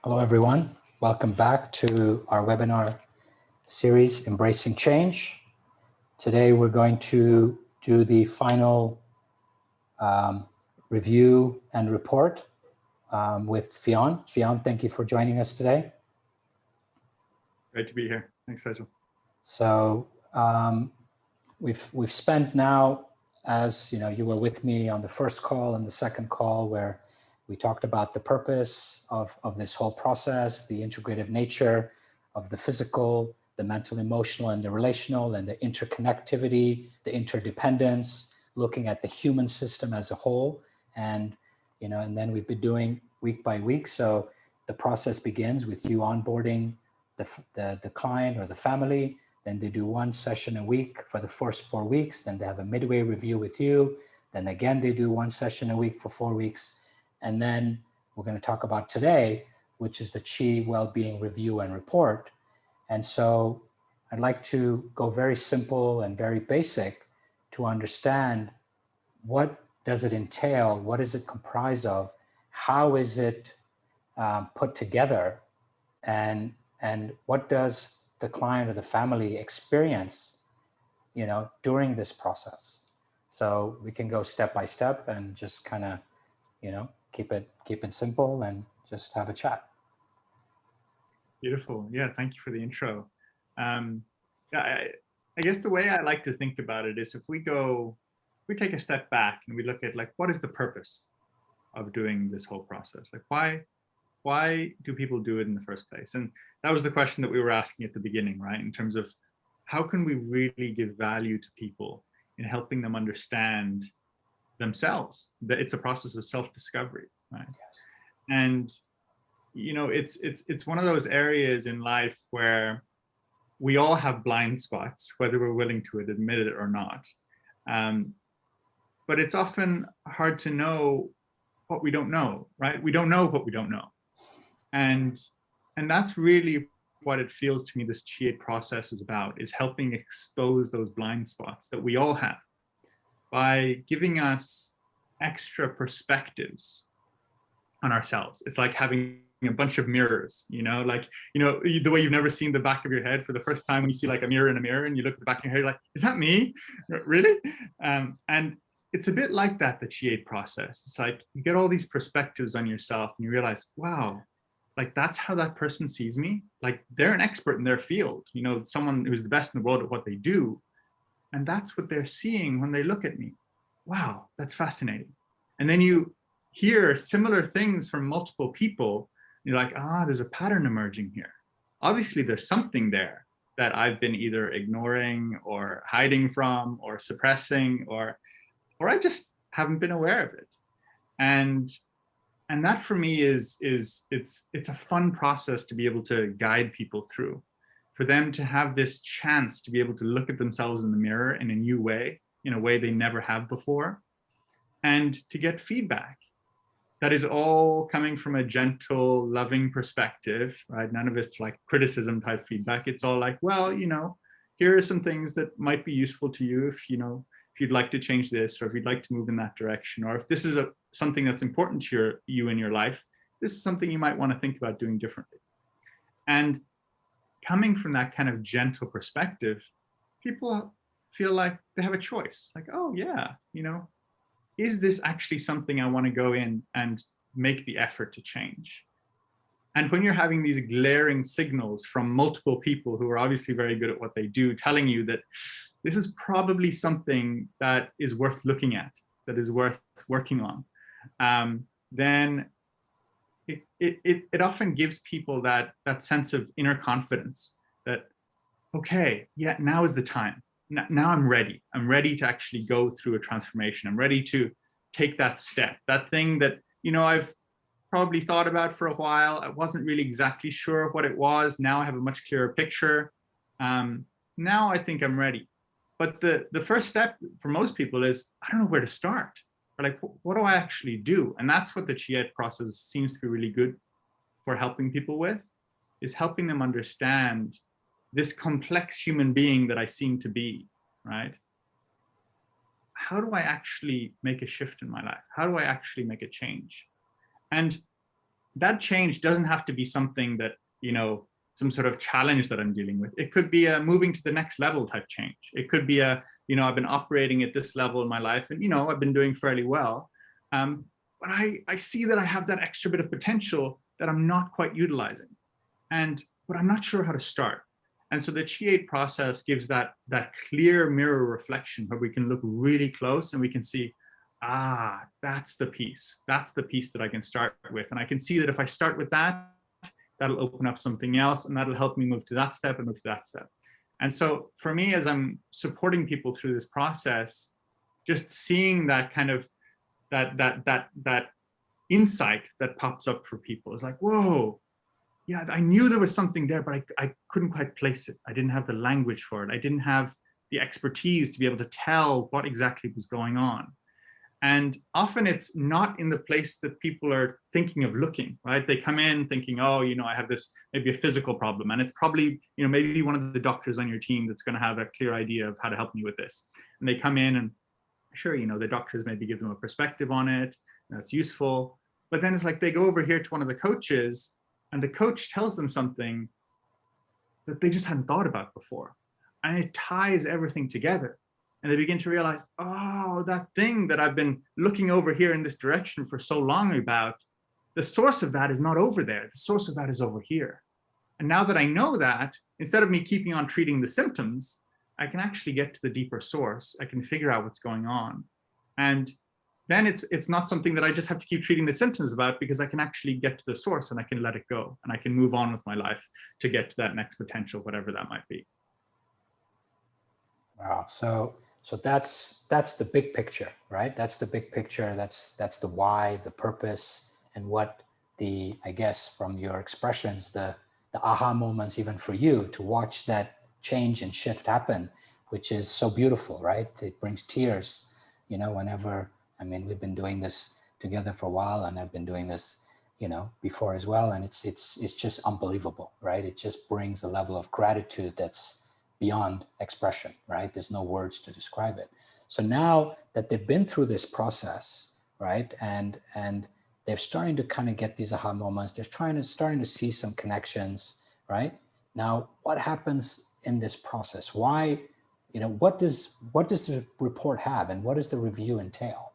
Hello, everyone. Welcome back to our webinar series, Embracing Change. Today, we're going to do the final review and report with Fionn. Fionn, thank you for joining us today. Great to be here. Thanks, Faisal. So we've spent now, as you know, you were with me on the first call and the second call where we talked about the purpose of this whole process, the integrative nature of the physical, the mental, emotional, and the relational, and the interconnectivity, the interdependence, looking at the human system as a whole. And, you know, and then we've been doing week by week. So the process begins with you onboarding the client or the family. Then they do one session a week for the first 4 weeks. Then they have a midway review with you. Then again, they do one session a week for 4 weeks. And then we're going to talk about today, which is the Qi Wellbeing Review and Report. And so I'd like to go very simple and very basic to understand what does it entail, what is it comprised of, how is it put together, and what does the client or the family experience, you know, during this process. So we can go step by step and just kind of, you know, keep it simple and just have a chat. Beautiful. Yeah, thank you for the intro. I guess the way I like to think about it is if we take a step back and we look at like, what is the purpose of doing this whole process? Like, why do people do it in the first place? And that was the question that we were asking at the beginning, right? In terms of how can we really give value to people in helping them understand themselves, that it's a process of self-discovery, right? Yes. And you know, it's one of those areas in life where we all have blind spots, whether we're willing to admit it or not. But it's often hard to know what we don't know, right? We don't know what we don't know, and that's really what it feels to me this Qi process is about, is helping expose those blind spots that we all have, by giving us extra perspectives on ourselves. It's like having a bunch of mirrors, you know, like, you know, the way you've never seen the back of your head for the first time when you see like a mirror in a mirror and you look at the back of your head, you're like, is that me? Really? And it's a bit like that, the Qi process. It's like you get all these perspectives on yourself and you realize, wow, like that's how that person sees me. Like they're an expert in their field, you know, someone who's the best in the world at what they do. And that's what they're seeing when they look at me. Wow, that's fascinating. And then you hear similar things from multiple people. You're like, there's a pattern emerging here. Obviously, there's something there that I've been either ignoring or hiding from or suppressing, or I just haven't been aware of it. And that for me it's a fun process to be able to guide people through, for them to have this chance to be able to look at themselves in the mirror in a new way, in a way they never have before, and to get feedback that is all coming from a gentle, loving perspective, right? None of it's like criticism type feedback. It's all like, well, you know, here are some things that might be useful to you if, you know, if you'd like to change this, or if you'd like to move in that direction, or if this is something that's important to you in your life, this is something you might want to think about doing differently. And coming from that kind of gentle perspective, people feel like they have a choice. Like, oh yeah, you know, is this actually something I want to go in and make the effort to change? And when you're having these glaring signals from multiple people who are obviously very good at what they do, telling you that this is probably something that is worth looking at, that is worth working on, then it often gives people that sense of inner confidence that, okay, yeah, now is the time. Now I'm ready. I'm ready to actually go through a transformation. I'm ready to take that step, that thing that, you know, I've probably thought about for a while. I wasn't really exactly sure what it was. Now I have a much clearer picture. Now I think I'm ready. But the first step for most people is, I don't know where to start. Or like, what do I actually do? And that's what the Qi process seems to be really good for helping people with, is helping them understand this complex human being that I seem to be, right? How do I actually make a shift in my life? How do I actually make a change? And that change doesn't have to be something that, some sort of challenge that I'm dealing with. It could be a moving to the next level type change. It could be a, I've been operating at this level in my life and, I've been doing fairly well. But I see that I have that extra bit of potential that I'm not quite utilizing. But I'm not sure how to start. And so the Qiate process gives that clear mirror reflection where we can look really close and we can see, that's the piece. That's the piece that I can start with. And I can see that if I start with that, that'll open up something else and that'll help me move to that step and move to that step. And so for me, as I'm supporting people through this process, just seeing that kind of that insight that pops up for people is like, whoa, yeah, I knew there was something there, but I couldn't quite place it. I didn't have the language for it. I didn't have the expertise to be able to tell what exactly was going on. And often it's not in the place that people are thinking of looking, right? They come in thinking, oh, I have this, maybe a physical problem. And it's probably, maybe one of the doctors on your team that's going to have a clear idea of how to help me with this. And they come in and sure, the doctors maybe give them a perspective on it. That's useful. But then it's like they go over here to one of the coaches and the coach tells them something that they just hadn't thought about before. And it ties everything together. And they begin to realize, oh, that thing that I've been looking over here in this direction for so long about, the source of that is not over there. The source of that is over here. And now that I know that, instead of me keeping on treating the symptoms, I can actually get to the deeper source. I can figure out what's going on. And then it's not something that I just have to keep treating the symptoms about, because I can actually get to the source and I can let it go and I can move on with my life to get to that next potential, whatever that might be. Wow. So that's the big picture, right? That's the big picture. That's the why, the purpose, and what I guess from your expressions, the aha moments, even for you to watch that change and shift happen, which is so beautiful, right? It brings tears, whenever, we've been doing this together for a while, and I've been doing this, before as well. And it's just unbelievable, right? It just brings a level of gratitude that's beyond expression, right? There's no words to describe it. So now that they've been through this process, right, and they're starting to kind of get these aha moments, they're starting to see some connections, right? Now, what happens in this process? Why, what does the report have, and what does the review entail?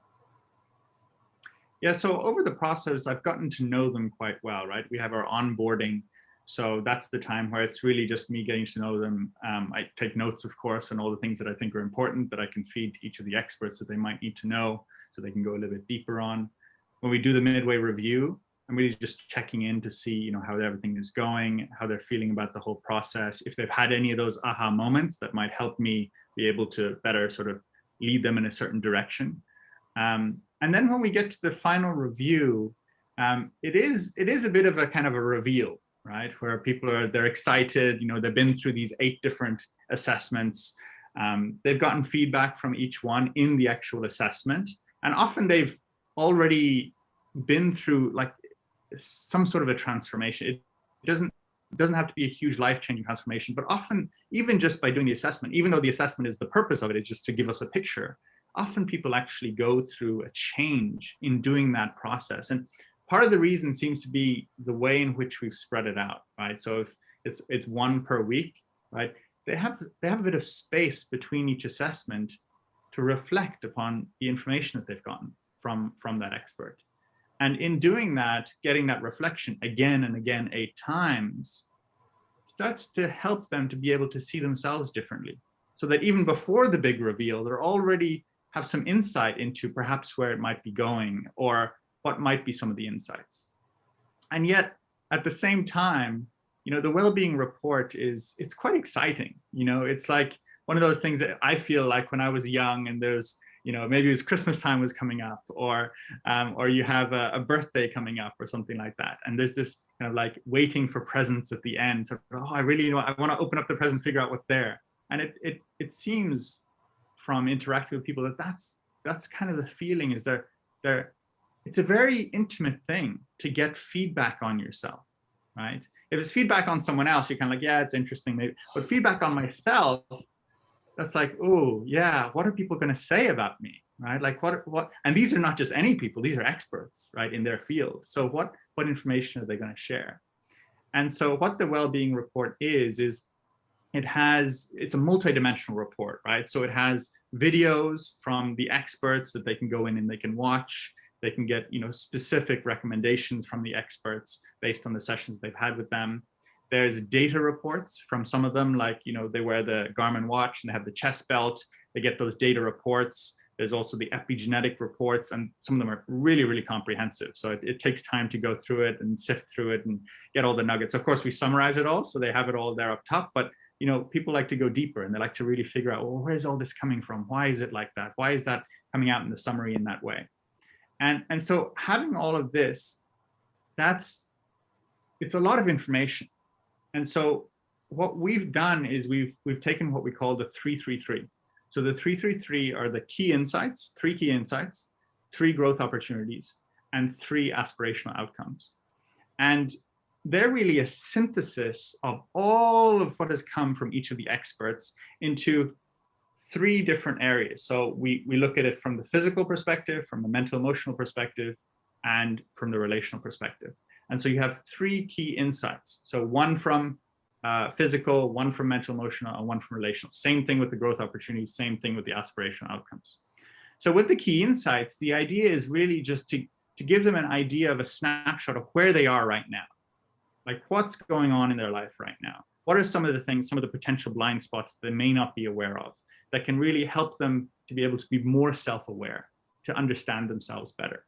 Yeah, so over the process, I've gotten to know them quite well, right? We have our onboarding. So that's the time where it's really just me getting to know them. I take notes, of course, on all the things that I think are important that I can feed to each of the experts that they might need to know so they can go a little bit deeper on. When we do the midway review, I'm really just checking in to see, how everything is going, how they're feeling about the whole process, if they've had any of those aha moments that might help me be able to better sort of lead them in a certain direction. And then when we get to the final review, it is a bit of a kind of a reveal, right? Where people they're excited, they've been through these 8 different assessments. They've gotten feedback from each one in the actual assessment. And often they've already been through like some sort of a transformation. It doesn't have to be a huge life-changing transformation, but often even just by doing the assessment, even though the assessment is the purpose of it, is just to give us a picture, often people actually go through a change in doing that process. And part of the reason seems to be the way in which we've spread it out, right? So if it's 1 per week, right? They have a bit of space between each assessment to reflect upon the information that they've gotten from that expert. And in doing that, getting that reflection again and again 8 times starts to help them to be able to see themselves differently. So that even before the big reveal, they're already have some insight into perhaps where it might be going or what might be some of the insights. And yet at the same time, the well-being report it's quite exciting. It's like one of those things that I feel like when I was young and there's, maybe it was Christmas time was coming up, or you have a birthday coming up or something like that. And there's this kind of like waiting for presents at the end. So, I really, I want to open up the present, figure out what's there. And it seems from interacting with people that's kind of the feeling is it's a very intimate thing to get feedback on yourself, right? If it's feedback on someone else, you're kind of like, yeah, it's interesting maybe. But feedback on myself, that's like, oh yeah, what are people going to say about me? right? Like what, and these are not just any people, these are experts, right, in their field. So what information are they going to share? And so what the Wellbeing report is it's a multidimensional report, right? So it has videos from the experts that they can go in and they can watch. They can get, specific recommendations from the experts based on the sessions they've had with them. There's data reports from some of them, like, they wear the Garmin watch and they have the chest belt. They get those data reports. There's also the epigenetic reports, and some of them are really, really comprehensive. So it takes time to go through it and sift through it and get all the nuggets. Of course, we summarize it all, so they have it all there up top, but people like to go deeper and they like to really figure out, well, where's all this coming from? Why is it like that? Why is that coming out in the summary in that way? And so having all of this, it's a lot of information. And so what we've done is we've taken what we call the 333. So the 333 are the key insights, 3 key insights, 3 growth opportunities, and 3 aspirational outcomes. And they're really a synthesis of all of what has come from each of the experts into 3 different areas. So we look at it from the physical perspective, from the mental emotional perspective, and from the relational perspective. And so you have 3 key insights. So one from physical, one from mental emotional, and one from relational. Same thing with the growth opportunities, same thing with the aspirational outcomes. So with the key insights, the idea is really just to give them an idea of a snapshot of where they are right now. Like what's going on in their life right now? What are some of the things, some of the potential blind spots they may not be aware of that can really help them to be able to be more self-aware, to understand themselves better?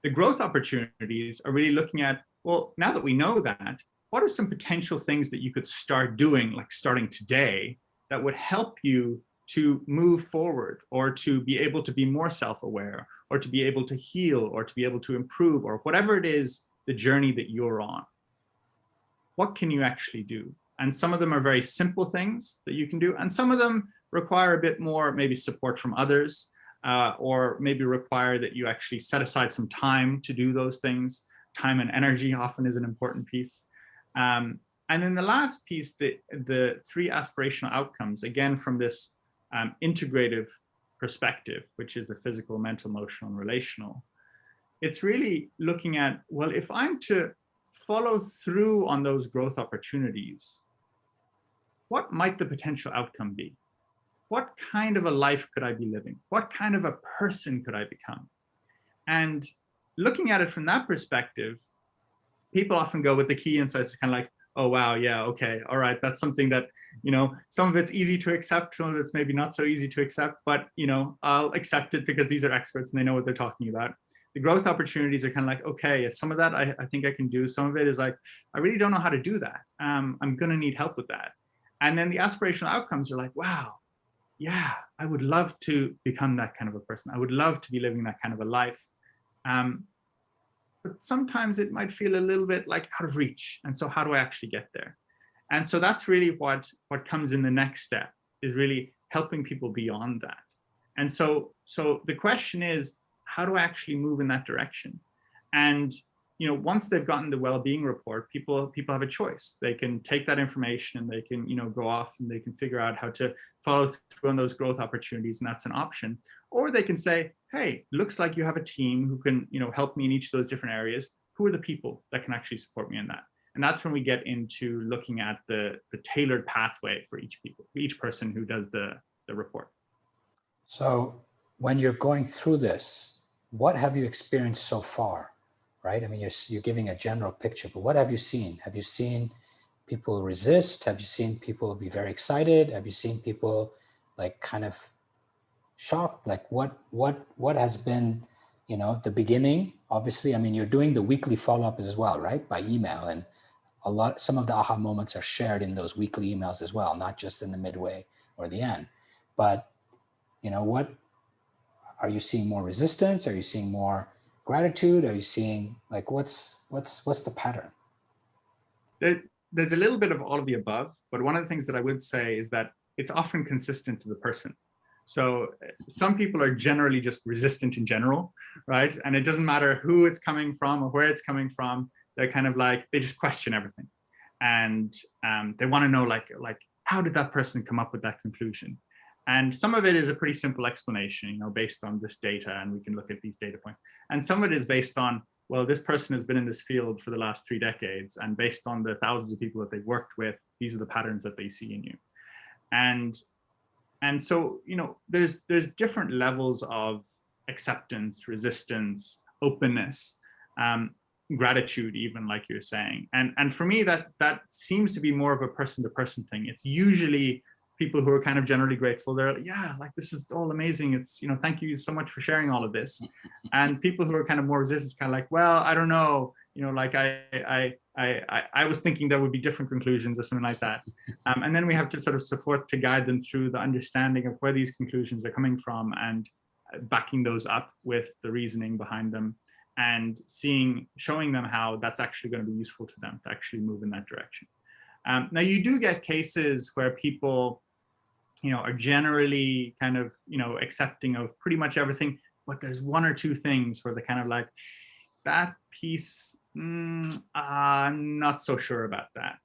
The growth opportunities are really looking at, well, now that we know that, what are some potential things that you could start doing, like starting today, that would help you to move forward, or to be able to be more self-aware, or to be able to heal, or to be able to improve, or whatever it is, the journey that you're on? What can you actually do? And some of them are very simple things that you can do, and some of them require a bit more maybe support from others, or maybe require that you actually set aside some time to do those things. Time and energy often is an important piece. And then the last piece, the 3 aspirational outcomes, again, from this integrative perspective, which is the physical, mental, emotional, and relational. It's really looking at, well, if I'm to follow through on those growth opportunities, what might the potential outcome be? What kind of a life could I be living? What kind of a person could I become? And looking at it from that perspective, people often go with the key insights, kind of like, oh, wow, yeah, okay, all right, that's something that, some of it's easy to accept, some of it's maybe not so easy to accept, but, I'll accept it because these are experts and they know what they're talking about. The growth opportunities are kind of like, okay, some of that I think I can do. Some of it is like, I really don't know how to do that. I'm going to need help with that. And then the aspirational outcomes are like, wow, yeah, I would love to become that kind of a person. I would love to be living that kind of a life. But sometimes it might feel a little bit like out of reach. And so how do I actually get there? And so that's really what comes in the next step, is really helping people beyond that. And so the question is, how do I actually move in that direction? And once they've gotten the well-being report, people have a choice. They can take that information and they can go off and they can figure out how to follow through on those growth opportunities, and that's an option. Or they can say, hey, looks like you have a team who can help me in each of those different areas. Who are the people that can actually support me in that? And that's when we get into looking at the tailored pathway for each person who does the report. So when you're going through this, what have you experienced so far, right? I mean, you're giving a general picture, but what have you seen? Have you seen people resist? Have you seen people be very excited? Have you seen people like kind of shocked? Like what has been, the beginning? Obviously, I mean, you're doing the weekly follow-up as well, right? By email, and some of the aha moments are shared in those weekly emails as well, not just in the midway or the end. But, what are you seeing? More resistance? Are you seeing more gratitude? Are you seeing like, what's the pattern? There's a little bit of all of the above, but one of the things that I would say is that it's often consistent to the person. So some people are generally just resistant in general, right? And it doesn't matter who it's coming from or where it's coming from. They're kind of like, they just question everything. And they want to know like, how did that person come up with that conclusion? And some of it is a pretty simple explanation, based on this data, and we can look at these data points. And some of it is based on, well, this person has been in this field for the last 3 decades, and based on the thousands of people that they've worked with, these are the patterns that they see in you. And so, there's different levels of acceptance, resistance, openness, gratitude, even, like you're saying. And for me, that seems to be more of a person-to-person thing. It's usually people who are kind of generally grateful. They're like, yeah, like, this is all amazing. It's, thank you so much for sharing all of this. And people who are kind of more resistant, kind of like, well, I don't know, like I was thinking there would be different conclusions or something like that. And then we have to sort of support to guide them through the understanding of where these conclusions are coming from, and backing those up with the reasoning behind them, and showing them how that's actually going to be useful to them to actually move in that direction. Now, you do get cases where people, are generally kind of, accepting of pretty much everything, but there's 1 or 2 things where they're kind of like, that piece, I'm not so sure about that.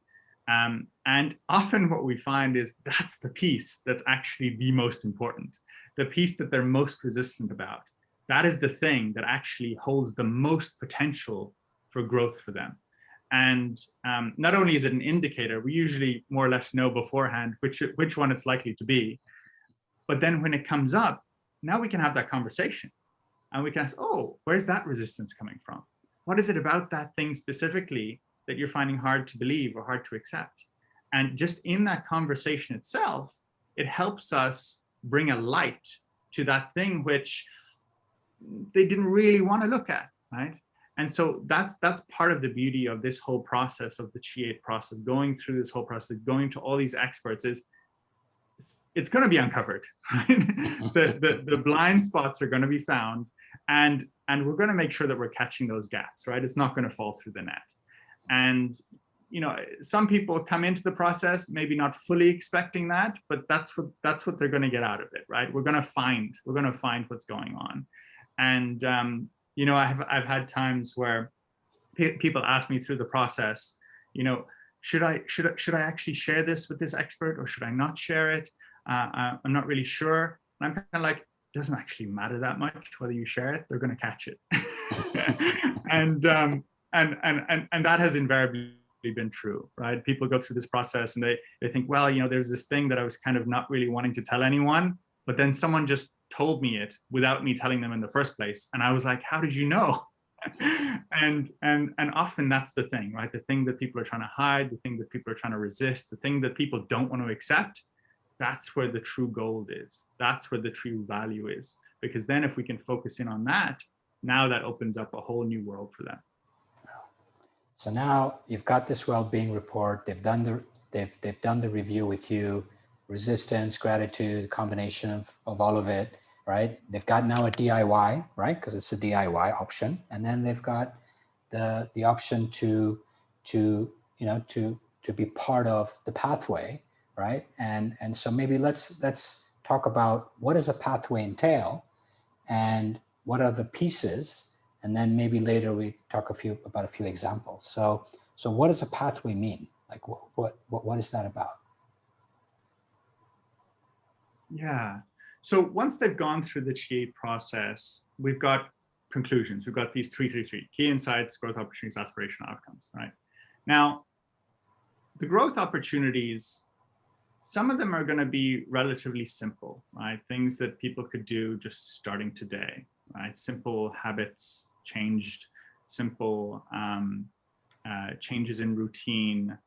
And often what we find is that's the piece that's actually the most important, the piece that they're most resistant about. That is the thing that actually holds the most potential for growth for them. And not only is it an indicator, we usually more or less know beforehand which one it's likely to be. But then when it comes up, now we can have that conversation. And we can ask, oh, where's that resistance coming from? What is it about that thing specifically that you're finding hard to believe or hard to accept? And just in that conversation itself, it helps us bring a light to that thing which they didn't really want to look at, right? And so that's part of the beauty of this whole process, of the Qiate process, going through this whole process, going to all these experts, is it's going to be uncovered, right? the blind spots are going to be found, and we're going to make sure that we're catching those gaps, right? It's not going to fall through the net. And some people come into the process maybe not fully expecting that, but that's what they're going to get out of it, right? We're going to find what's going on. And I've had times where people ask me through the process, should I actually share this with this expert, or should I not share it? I'm not really sure. And I'm kind of like, it doesn't actually matter that much whether you share it. They're going to catch it. and that has invariably been true, right? People go through this process and they think, well, there's this thing that I was kind of not really wanting to tell anyone, but then someone just told me it without me telling them in the first place. And I was like, how did you know? and often that's the thing, right? The thing that people are trying to hide, the thing that people are trying to resist, the thing that people don't want to accept, that's where the true gold is. That's where the true value is. Because then if we can focus in on that, now that opens up a whole new world for them. So now you've got this well-being report. They've done the review with you, resistance, gratitude, combination of all of it, right? They've got now a DIY, right? Because it's a DIY option, and then they've got the option to be part of the pathway, right? And so maybe let's talk about what does a pathway entail, and what are the pieces, and then maybe later we talk about a few examples. So what does a pathway mean? Like what is that about? Yeah. So once they've gone through the Qiate process, we've got conclusions. We've got these three key insights, growth opportunities, aspirational outcomes, right? Now, the growth opportunities, some of them are going to be relatively simple, right? Things that people could do just starting today, right? Simple habits changed, simple changes in routine,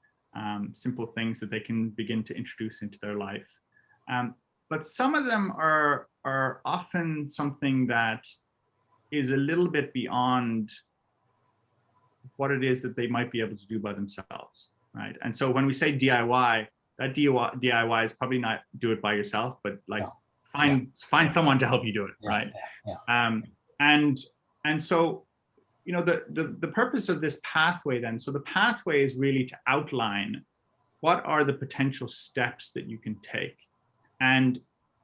simple things that they can begin to introduce into their life. But some of them are often something that is a little bit beyond what it is that they might be able to do by themselves, right? And so when we say DIY, that DIY is probably not do it by yourself, but like find someone to help you do it, right? And so, the purpose of this pathway then, so the pathway is really to outline what are the potential steps that you can take, and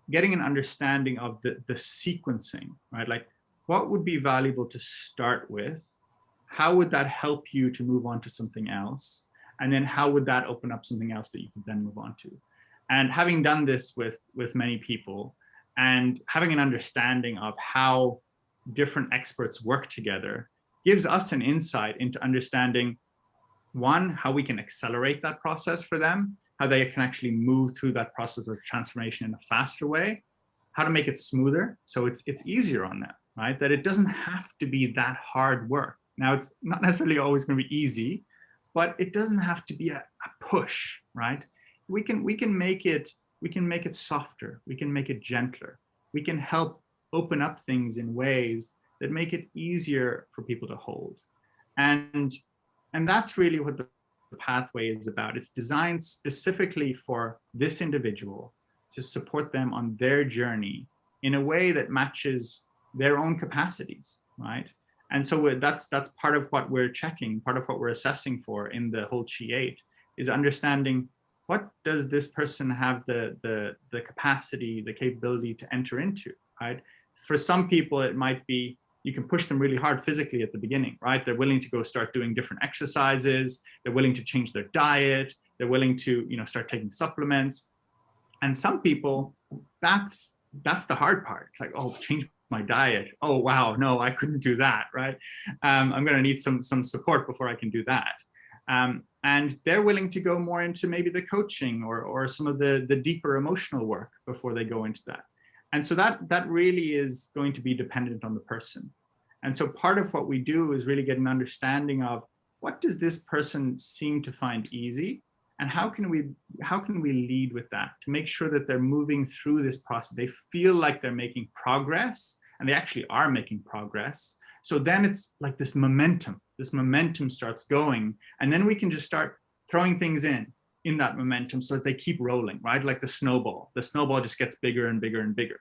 getting an understanding of the sequencing, right? Like, what would be valuable to start with? How would that help you to move on to something else? And then how would that open up something else that you could then move on to? And having done this with many people and having an understanding of how different experts work together gives us an insight into understanding, one, how we can accelerate that process for them, how they can actually move through that process of transformation in a faster way, how to make it smoother so it's easier on them, right? That it doesn't have to be that hard work. Now, it's not necessarily always going to be easy, but it doesn't have to be a push, right? We can make it softer, we can make it gentler, we can help open up things in ways that make it easier for people to hold. And that's really what the pathway is about. It's designed specifically for this individual to support them on their journey in a way that matches their own capacities, right? And so that's part of what we're checking, part of what we're assessing for in the whole Qi8 is understanding, what does this person have the capacity, the capability to enter into, right? For some people, it might be, you can push them really hard physically at the beginning, right? They're willing to go start doing different exercises. They're willing to change their diet. They're willing to, start taking supplements. And some people, that's the hard part. It's like, oh, change my diet. Oh, wow, no, I couldn't do that, right? I'm going to need some support before I can do that. And they're willing to go more into maybe the coaching or some of the deeper emotional work before they go into that. And so that really is going to be dependent on the person. And so part of what we do is really get an understanding of, what does this person seem to find easy? And how can we lead with that to make sure that they're moving through this process? They feel like they're making progress, and they actually are making progress. So then it's like this momentum starts going, and then we can just start throwing things in that momentum so that they keep rolling, right? Like the snowball just gets bigger and bigger and bigger.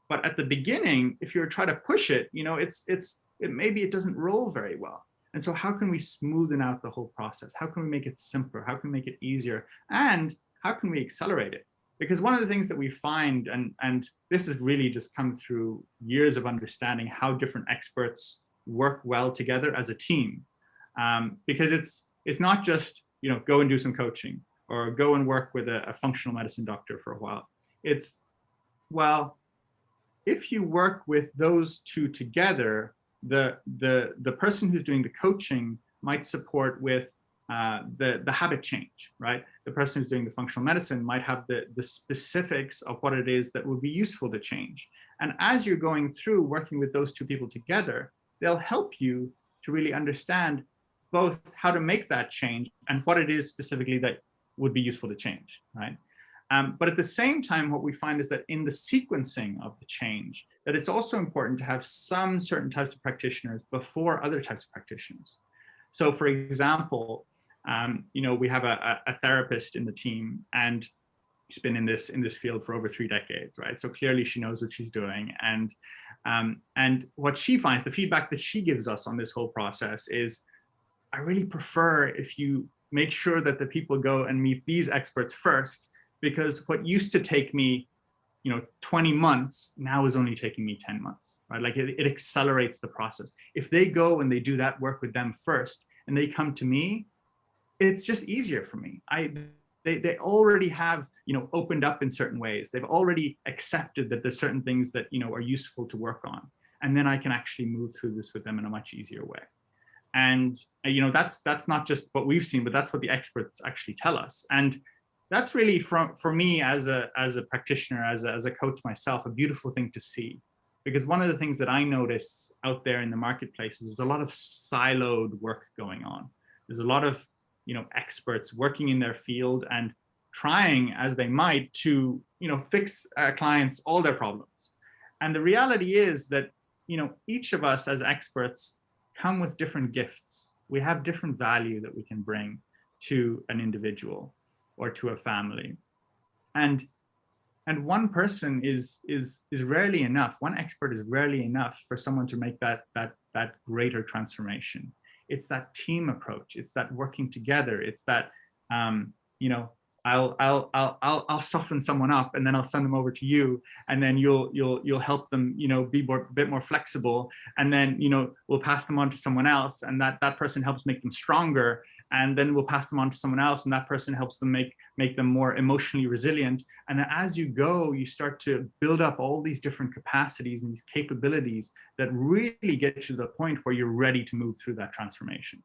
But at the beginning, if you're trying to push it, maybe it doesn't roll very well. And so how can we smoothen out the whole process? How can we make it simpler? How can we make it easier? And how can we accelerate it? Because one of the things that we find, and this has really just come through years of understanding how different experts work well together as a team. Because it's not just, go and do some coaching or go and work with a functional medicine doctor for a while. It's, well, if you work with those two together, the person who's doing the coaching might support with the habit change, right? The person who's doing the functional medicine might have the specifics of what it is that would be useful to change. And as you're going through working with those two people together, they'll help you to really understand both how to make that change and what it is specifically that would be useful to change, right? But at the same time, what we find is that in the sequencing of the change, that it's also important to have some certain types of practitioners before other types of practitioners. So for example, we have a therapist in the team, and she's been in this field for over 3 decades, right? So clearly she knows what she's doing. And what she finds, the feedback that she gives us on this whole process is, I really prefer if you make sure that the people go and meet these experts first, because what used to take me 20 months now is only taking me 10 months, right? Like it accelerates the process. If they go and they do that work with them first and they come to me, it's just easier for me. They already have, opened up in certain ways. They've already accepted that there's certain things that, are useful to work on. And then I can actually move through this with them in a much easier way. And, that's not just what we've seen, but that's what the experts actually tell us. And that's really, for me as a practitioner, as a coach myself, a beautiful thing to see. Because one of the things that I notice out there in the marketplace is there's a lot of siloed work going on. There's a lot of, experts working in their field and trying as they might to, fix clients all their problems. And the reality is that, each of us as experts come with different gifts. We have different value that we can bring to an individual or to a family. And one person is rarely enough. One expert is rarely enough for someone to make that greater transformation. It's that team approach. It's that working together. It's that, I'll soften someone up and then I'll send them over to you, and then you'll help them, be a bit more flexible, and then we'll pass them on to someone else, and that person helps make them stronger, and then we'll pass them on to someone else, and that person helps them make them more emotionally resilient. And then as you go, you start to build up all these different capacities and these capabilities that really get you to the point where you're ready to move through that transformation.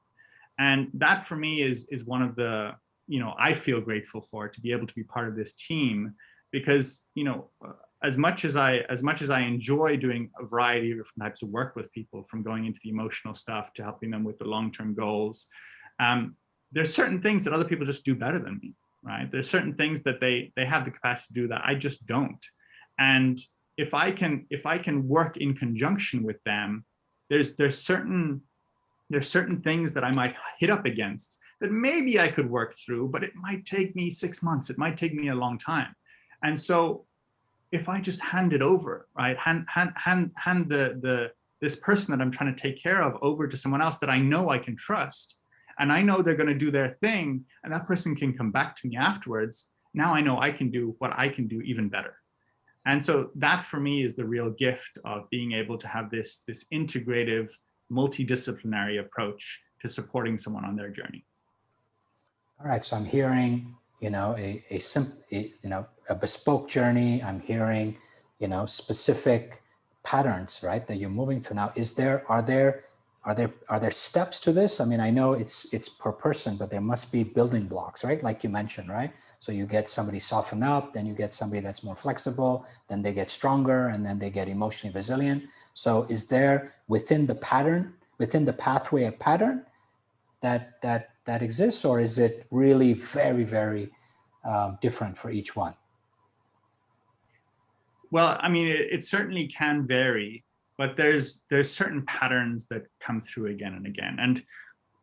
And that for me is one of the, I feel grateful for, to be able to be part of this team, because, as much as I enjoy doing a variety of different types of work with people, from going into the emotional stuff to helping them with the long-term goals, there's certain things that other people just do better than me, right? There's certain things that they have the capacity to do that I just don't. And if I can work in conjunction with them, there's certain things that I might hit up against that maybe I could work through, but it might take me 6 months. It might take me a long time. And so if I just hand it over, right, hand this person that I'm trying to take care of over to someone else that I know I can trust, and I know they're going to do their thing, and that person can come back to me afterwards, now I know I can do what I can do even better. And so that for me is the real gift of being able to have this integrative, multidisciplinary approach to supporting someone on their journey. All right, so I'm hearing, a bespoke journey. I'm hearing, specific patterns, right, that you're moving through. Now, are there steps to this? I mean, I know it's per person, but there must be building blocks, right? Like you mentioned, right? So you get somebody soften up, then you get somebody that's more flexible, then they get stronger, and then they get emotionally resilient. So is there within the pathway a pattern that exists, or is it really very, very different for each one? Well, I mean, it certainly can vary, but there's certain patterns that come through again and again. And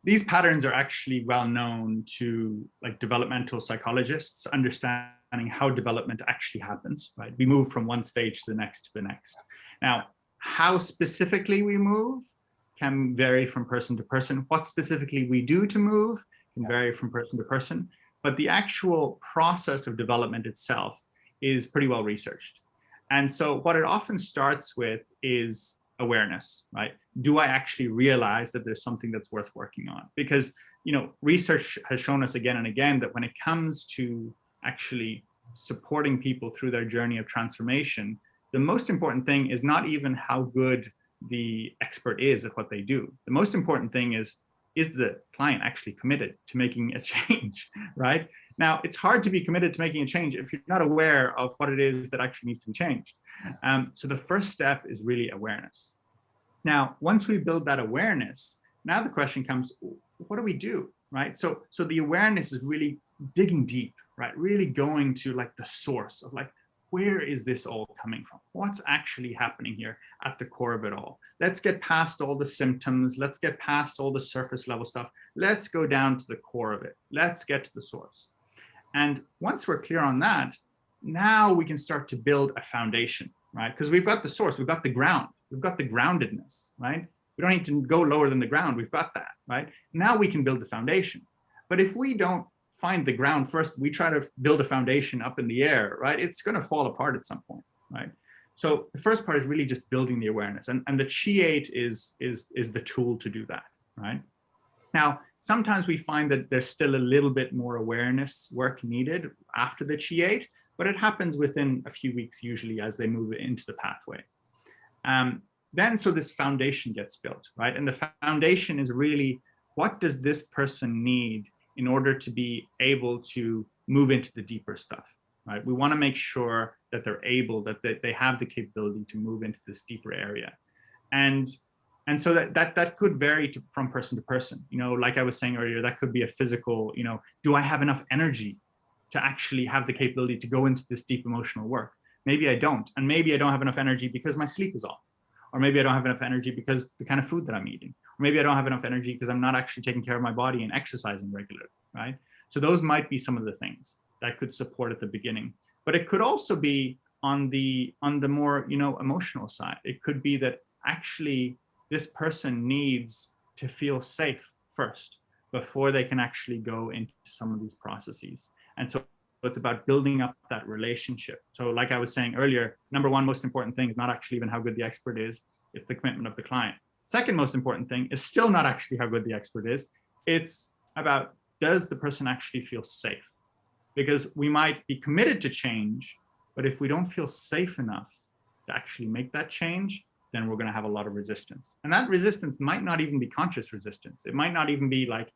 these patterns are actually well known to like developmental psychologists, understanding how development actually happens, right? We move from one stage to the next to the next. Now, how specifically we move can vary from person to person. What specifically we do to move can vary from person to person. But the actual process of development itself is pretty well researched. And so what it often starts with is awareness, right? Do I actually realize that there's something that's worth working on? Because, research has shown us again and again that when it comes to actually supporting people through their journey of transformation, the most important thing is not even how good the expert is at what they do. The most important thing is the client actually committed to making a change, right? Now, it's hard to be committed to making a change if you're not aware of what it is that actually needs to be changed. So the first step is really awareness. Now, once we build that awareness, now the question comes, what do we do, right? So the awareness is really digging deep, right? Really going to like the source of like, where is this all coming from? What's actually happening here at the core of it all? Let's get past all the symptoms. Let's get past all the surface level stuff. Let's go down to the core of it. Let's get to the source. And once we're clear on that, now we can start to build a foundation, right? Because we've got the source, we've got the ground, we've got the groundedness, right? We don't need to go lower than the ground, we've got that, right? Now we can build the foundation. But if we don't find the ground first, we try to build a foundation up in the air, right? It's going to fall apart at some point, right? So the first part is really just building the awareness, and the Qiate is the tool to do that, right? Now, sometimes we find that there's still a little bit more awareness work needed after the Qiate, but it happens within a few weeks usually as they move into the pathway. Then, so this foundation gets built, right? And the foundation is really, what does this person need in order to be able to move into the deeper stuff, right? We want to make sure that they're able, that they have the capability to move into this deeper area. And so that could vary from person to person. Like I was saying earlier, that could be a physical, do I have enough energy to actually have the capability to go into this deep emotional work? Maybe I don't. And maybe I don't have enough energy because my sleep is off. Or maybe I don't have enough energy because the kind of food that I'm eating. Or maybe I don't have enough energy because I'm not actually taking care of my body and exercising regularly, right? So those might be some of the things that could support at the beginning. But it could also be on the more, emotional side. It could be that actually this person needs to feel safe first before they can actually go into some of these processes. And so it's about building up that relationship. So like I was saying earlier, number one most important thing is not actually even how good the expert is, it's the commitment of the client. Second most important thing is still not actually how good the expert is, it's about, does the person actually feel safe? Because we might be committed to change, but if we don't feel safe enough to actually make that change, then we're going to have a lot of resistance. And that resistance might not even be conscious resistance. It might not even be like,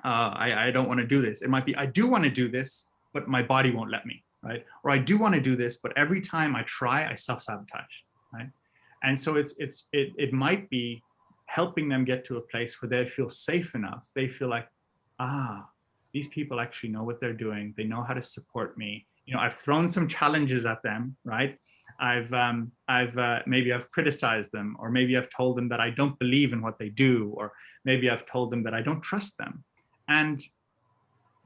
I don't want to do this. It might be, I do want to do this, but my body won't let me, right? Or I do want to do this, but every time I try, I self-sabotage, right? And so it might be helping them get to a place where they feel safe enough. They feel like, these people actually know what they're doing. They know how to support me. I've thrown some challenges at them, right? Maybe I've criticized them, or maybe I've told them that I don't believe in what they do, or maybe I've told them that I don't trust them. And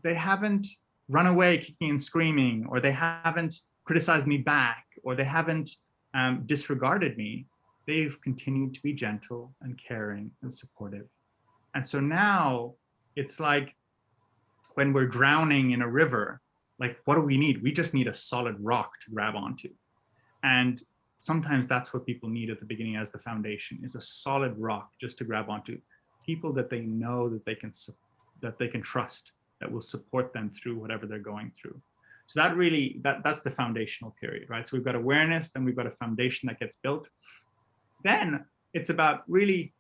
they haven't run away kicking and screaming, or they haven't criticized me back, or they haven't disregarded me. They've continued to be gentle and caring and supportive. And so now it's like when we're drowning in a river, like, what do we need? We just need a solid rock to grab onto. And sometimes that's what people need at the beginning as the foundation, is a solid rock just to grab onto. People that they know that they can trust, that will support them through whatever they're going through. So that's the foundational period, right? So we've got awareness, then we've got a foundation that gets built. Then it's about really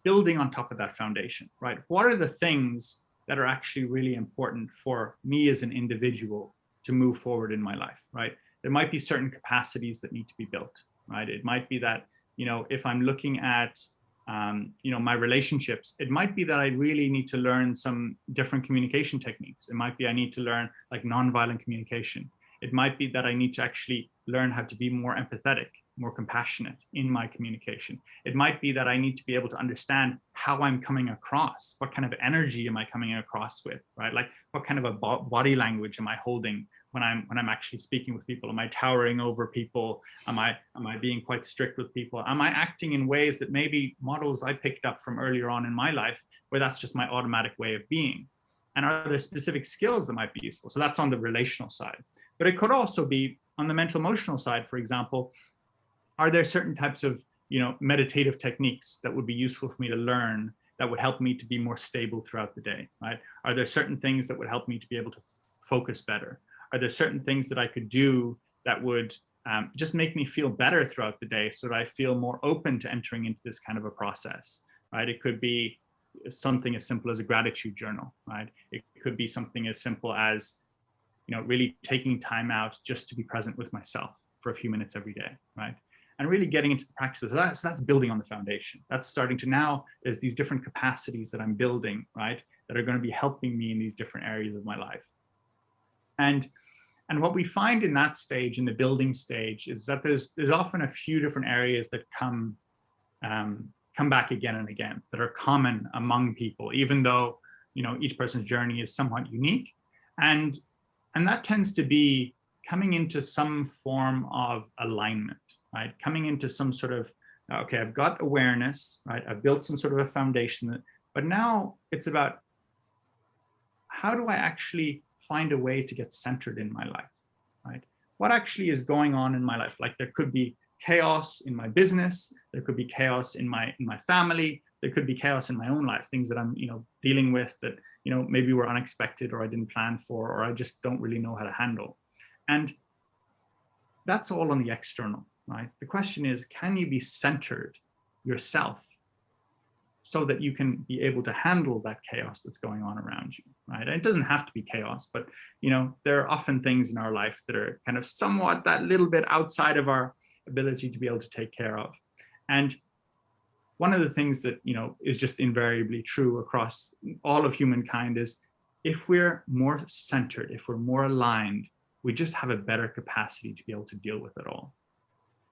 building on top of that foundation, right? What are the things that are actually really important for me as an individual to move forward in my life, right? There might be certain capacities that need to be built, right? It might be that, if I'm looking at, my relationships, it might be that I really need to learn some different communication techniques. It might be I need to learn like nonviolent communication. It might be that I need to actually learn how to be more empathetic, more compassionate in my communication. It might be that I need to be able to understand how I'm coming across. What kind of energy am I coming across with, right? Like, what kind of a body language am I holding when I'm actually speaking with people? Am I towering over people? Am I being quite strict with people? Am I acting in ways that maybe models I picked up from earlier on in my life, where that's just my automatic way of being? And are there specific skills that might be useful? So that's on the relational side. But it could also be on the mental emotional side. For example, are there certain types of meditative techniques that would be useful for me to learn, that would help me to be more stable throughout the day, right? Are there certain things that would help me to be able to focus better? Are there certain things that I could do that would just make me feel better throughout the day, so that I feel more open to entering into this kind of a process, right? It could be something as simple as a gratitude journal, right? It could be something as simple as, really taking time out just to be present with myself for a few minutes every day, right? And really getting into the practices. So that's building on the foundation. That's starting to, now there's these different capacities that I'm building, right? That are going to be helping me in these different areas of my life. And what we find in that stage, in the building stage, is that there's often a few different areas that come back again and again, that are common among people, even though, each person's journey is somewhat unique. And that tends to be coming into some form of alignment, right? Coming into some sort of, okay, I've got awareness, right? I've built some sort of a foundation, but now it's about, how do I actually find a way to get centered in my life, right? What actually is going on in my life? Like, there could be chaos in my business, there could be chaos in my family, there could be chaos in my own life, things that I'm dealing with that maybe were unexpected, or I didn't plan for, or I just don't really know how to handle. And that's all on the external, right? The question is, can you be centered yourself so that you can be able to handle that chaos that's going on around you, right? And it doesn't have to be chaos, but there are often things in our life that are kind of somewhat that little bit outside of our ability to be able to take care of. And one of the things that is just invariably true across all of humankind is, if we're more centered, if we're more aligned, we just have a better capacity to be able to deal with it all.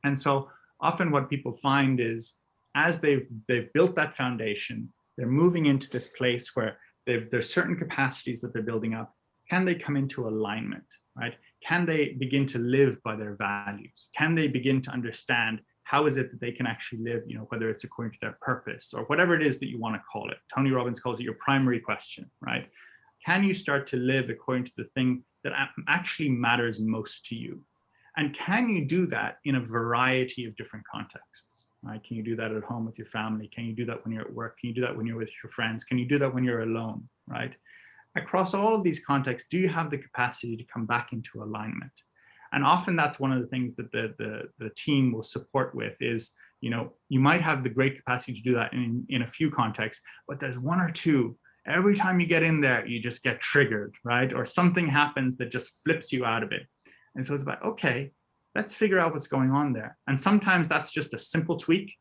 And so often what people find is, as they've built that foundation, they're moving into this place where there's certain capacities that they're building up. Can they come into alignment, right? Can they begin to live by their values? Can they begin to understand how is it that they can actually live, whether it's according to their purpose or whatever it is that you want to call it. Tony Robbins calls it your primary question, right? Can you start to live according to the thing that actually matters most to you? And can you do that in a variety of different contexts, right? Can you do that at home with your family? Can you do that when you're at work? Can you do that when you're with your friends? Can you do that when you're alone, right? Across all of these contexts, do you have the capacity to come back into alignment? And often that's one of the things that the team will support with is, you might have the great capacity to do that in a few contexts, but there's one or two, every time you get in there, you just get triggered, right? Or something happens that just flips you out of it. And so it's about, okay, let's figure out what's going on there. And sometimes that's just a simple tweak.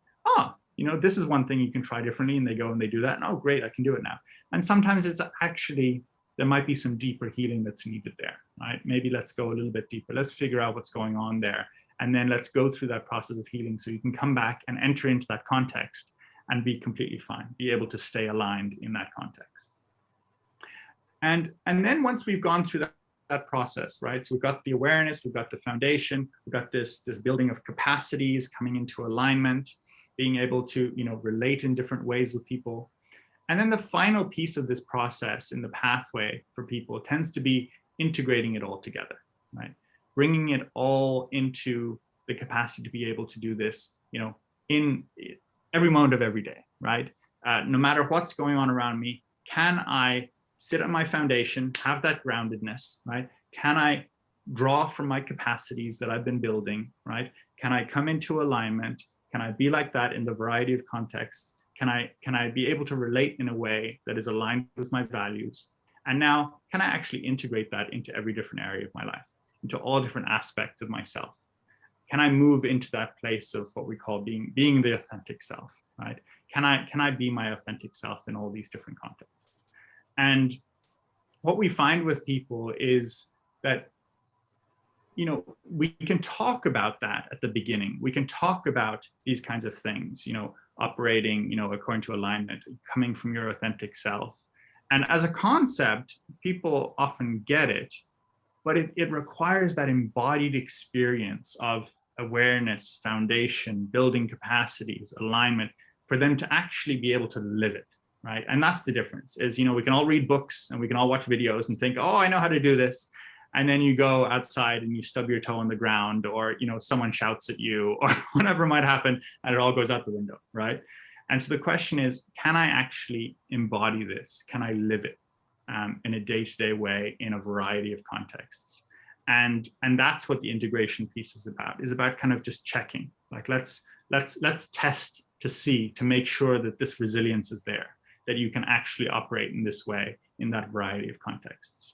This is one thing you can try differently, and they go and they do that. And oh, great, I can do it now. And sometimes it's actually, there might be some deeper healing that's needed there, right? Maybe let's go a little bit deeper. Let's figure out what's going on there. And then let's go through that process of healing so you can come back and enter into that context and be completely fine, be able to stay aligned in that context. And then once we've gone through that process, right? So we've got the awareness, we've got the foundation, we've got this building of capacities coming into alignment, being able to, relate in different ways with people. And then the final piece of this process in the pathway for people tends to be integrating it all together, right? Bringing it all into the capacity to be able to do this, in every moment of every day, right? No matter what's going on around me, can I sit on my foundation, have that groundedness, right? Can I draw from my capacities that I've been building, right? Can I come into alignment? Can I be like that in the variety of contexts? Can I be able to relate in a way that is aligned with my values? And now, can I actually integrate that into every different area of my life, into all different aspects of myself? Can I move into that place of what we call being the authentic self, right? Can I be my authentic self in all these different contexts? And what we find with people is that, we can talk about that at the beginning. We can talk about these kinds of things, operating, according to alignment, coming from your authentic self. And as a concept, people often get it, but it requires that embodied experience of awareness, foundation, building capacities, alignment, for them to actually be able to live it, right? And that's the difference is, we can all read books and we can all watch videos and think, oh, I know how to do this. And then you go outside and you stub your toe on the ground, or, someone shouts at you or whatever might happen, and it all goes out the window, right? And so the question is, can I actually embody this? Can I live it in a day-to-day way in a variety of contexts? And that's what the integration piece is about kind of just checking, like, let's test to make sure that this resilience is there, that you can actually operate in this way in that variety of contexts.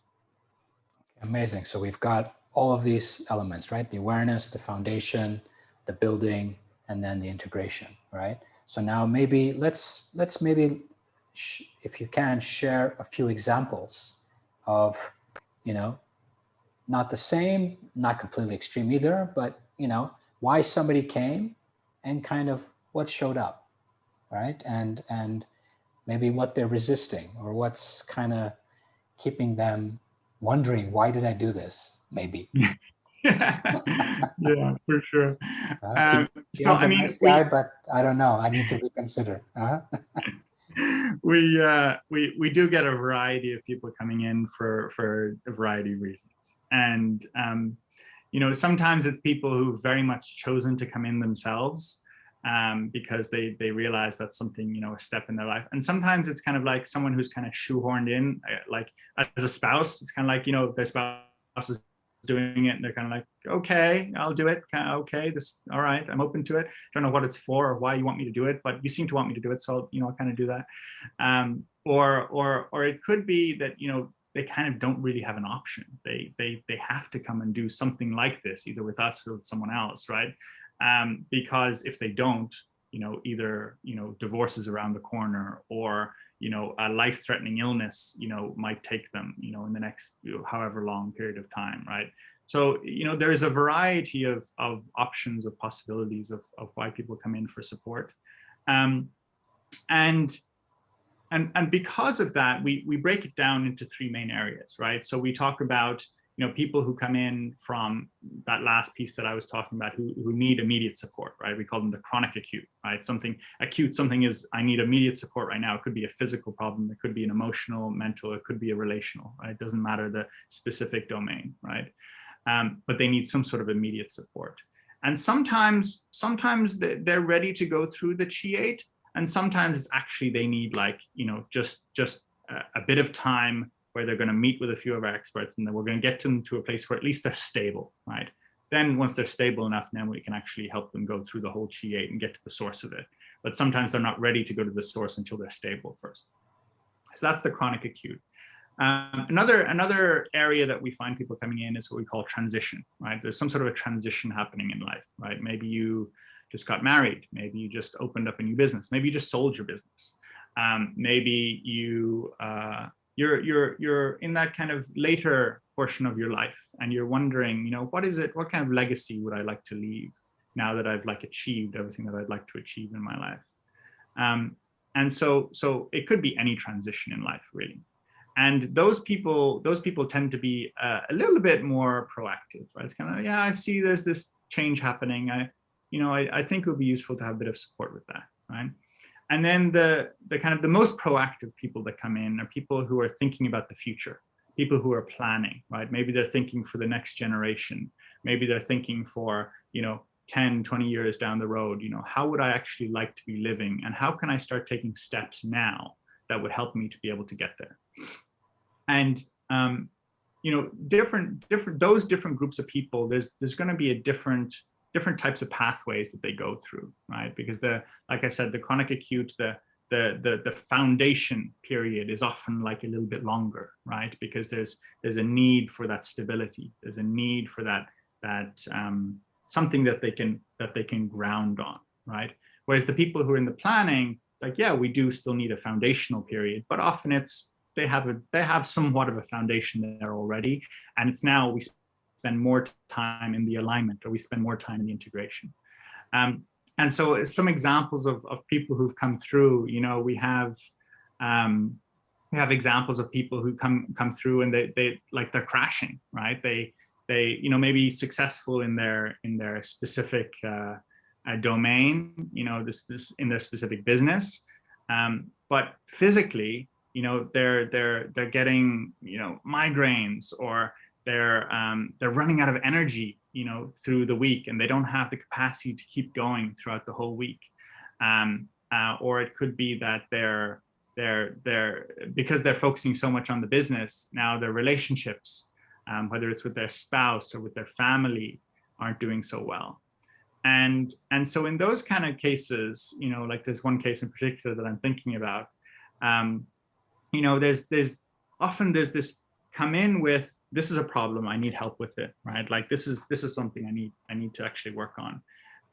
Amazing. So we've got all of these elements, right? The awareness, the foundation, the building, and then the integration, right? So now maybe let's maybe, if you can, share a few examples of, not the same, not completely extreme either, but, why somebody came and kind of what showed up, right? And maybe what they're resisting, or what's kind of keeping them wondering, why did I do this? Maybe. Yeah, for sure. Fion's a nice guy, but I don't know. I need to reconsider. We do get a variety of people coming in for a variety of reasons, and sometimes it's people who've very much chosen to come in themselves. Because they realize that's something, a step in their life. And sometimes it's kind of like someone who's kind of shoehorned in, like as a spouse, it's kind of like, their spouse is doing it and they're kind of like, okay, I'll do it. Okay, all right, I'm open to it. Don't know what it's for or why you want me to do it, but you seem to want me to do it. So, I'll kind of do that. Or it could be that, they kind of don't really have an option. They have to come and do something like this, either with us or with someone else, right? Because if they don't, either, divorce is around the corner, or, a life-threatening illness, might take them, in the next however long period of time, right? So, there is a variety of options, of possibilities of why people come in for support. And because of that, we break it down into three main areas, right? So we talk about, people who come in from that last piece that I was talking about, who need immediate support, right? We call them the chronic acute, right? Something acute, something is, I need immediate support right now. It could be a physical problem. It could be an emotional, mental, it could be a relational, right? It doesn't matter the specific domain, right? But they need some sort of immediate support. And sometimes they're ready to go through the Chi-8, and sometimes it's actually they need like, just a bit of time where they're going to meet with a few of our experts, and then we're going to get them to a place where at least they're stable, right? Then once they're stable enough, then we can actually help them go through the whole Chi-8 and get to the source of it. But sometimes they're not ready to go to the source until they're stable first. So that's the chronic acute. Another area that we find people coming in is what we call transition, right? There's some sort of a transition happening in life, right? Maybe you just got married. Maybe you just opened up a new business. Maybe you just sold your business. Maybe you're in that kind of later portion of your life, and you're wondering, what kind of legacy would I like to leave now that I've like achieved everything that I'd like to achieve in my life? And so it could be any transition in life, really. And those people tend to be a little bit more proactive, right? It's kind of, yeah, I see there's this change happening. I think it would be useful to have a bit of support with that, right? And then the kind of the most proactive people that come in are people who are thinking about the future, people who are planning, right? Maybe they're thinking for the next generation. Maybe they're thinking for, 10, 20 years down the road, how would I actually like to be living? And how can I start taking steps now that would help me to be able to get there? And, those different groups of people, there's going to be a different types of pathways that they go through, right? Because like I said, the chronic acute, the foundation period is often like a little bit longer, right? Because there's a need for that stability. There's a need for that something that they can ground on, right? Whereas the people who are in the planning, it's like, yeah, we do still need a foundational period, but often they have somewhat of a foundation there already, and it's now we spend more time in the alignment, or we spend more time in the integration. And so some examples of people who've come through, we have examples of people who come through and they're crashing, right? They maybe successful in their specific domain, this in their specific business, but physically, they're getting migraines, or they're running out of energy, through the week, and they don't have the capacity to keep going throughout the whole week. Or it could be that they're because they're focusing so much on the business, now their relationships, whether it's with their spouse or with their family, aren't doing so well. And so in those kind of cases, like there's one case in particular that I'm thinking about, there's often this come in with, this is a problem, I need help with it, right? Like this is something I need to actually work on.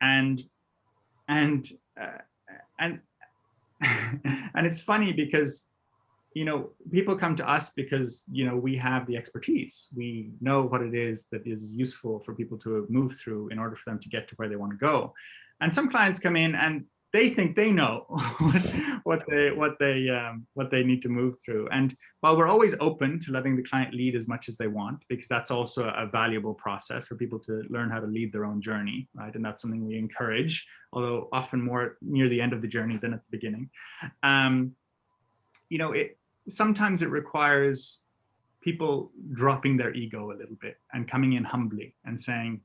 And and it's funny because, people come to us because, we have the expertise. We know what it is that is useful for people to move through in order for them to get to where they want to go. And some clients come in and they think they know what they need to move through. And while we're always open to letting the client lead as much as they want, because that's also a valuable process for people to learn how to lead their own journey, right? And that's something we encourage, although often more near the end of the journey than at the beginning. Sometimes it requires people dropping their ego a little bit and coming in humbly and saying,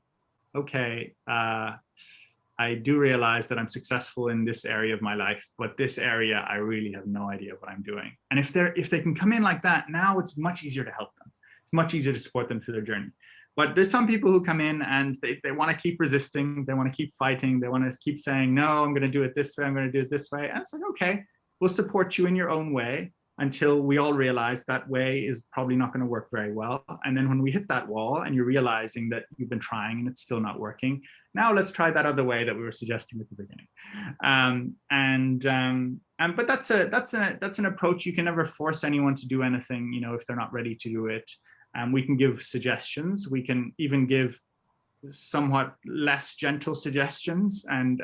okay, I do realize that I'm successful in this area of my life, but this area, I really have no idea what I'm doing. And if they can come in like that, now it's much easier to help them. It's much easier to support them through their journey. But there's some people who come in and they want to keep resisting. They want to keep fighting. They want to keep saying, no, I'm going to do it this way. I'm going to do it this way. And it's like, okay, we'll support you in your own way until we all realize that way is probably not going to work very well. And then when we hit that wall and you're realizing that you've been trying and it's still not working, now let's try that other way that we were suggesting at the beginning. But that's an approach. You can never force anyone to do anything, if they're not ready to do it. We can give suggestions. We can even give somewhat less gentle suggestions and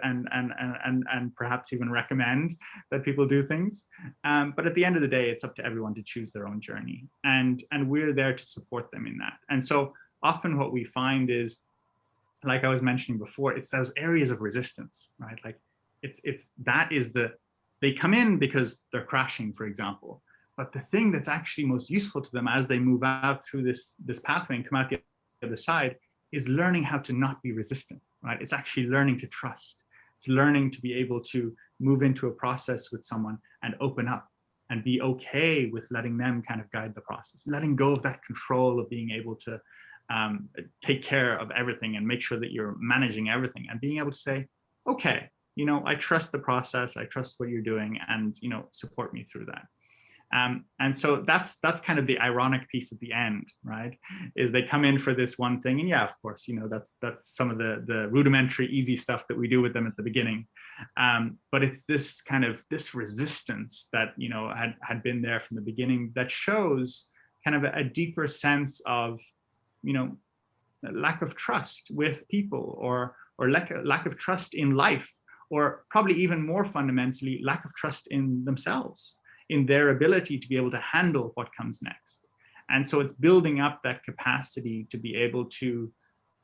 perhaps even recommend that people do things. But at the end of the day, it's up to everyone to choose their own journey. And we're there to support them in that. And so often what we find is, like I was mentioning before, it's those areas of resistance, right? Like they come in because they're crashing, for example. But the thing that's actually most useful to them as they move out through this pathway and come out the other side is learning how to not be resistant, right? It's actually learning to trust. It's learning to be able to move into a process with someone and open up and be okay with letting them kind of guide the process, letting go of that control of being able to take care of everything and make sure that you're managing everything, and being able to say, okay, you know, I trust the process, I trust what you're doing, and, you know, support me through that. And so that's kind of the ironic piece at the end, right? Is they come in for this one thing, and yeah, of course, you know, that's some of the rudimentary, easy stuff that we do with them at the beginning. But it's this kind of this resistance that, you know, had been there from the beginning, that shows kind of a deeper sense of, you know, lack of trust with people, or lack of trust in life, or probably even more fundamentally, lack of trust in themselves, in their ability to be able to handle what comes next. And so it's building up that capacity to be able to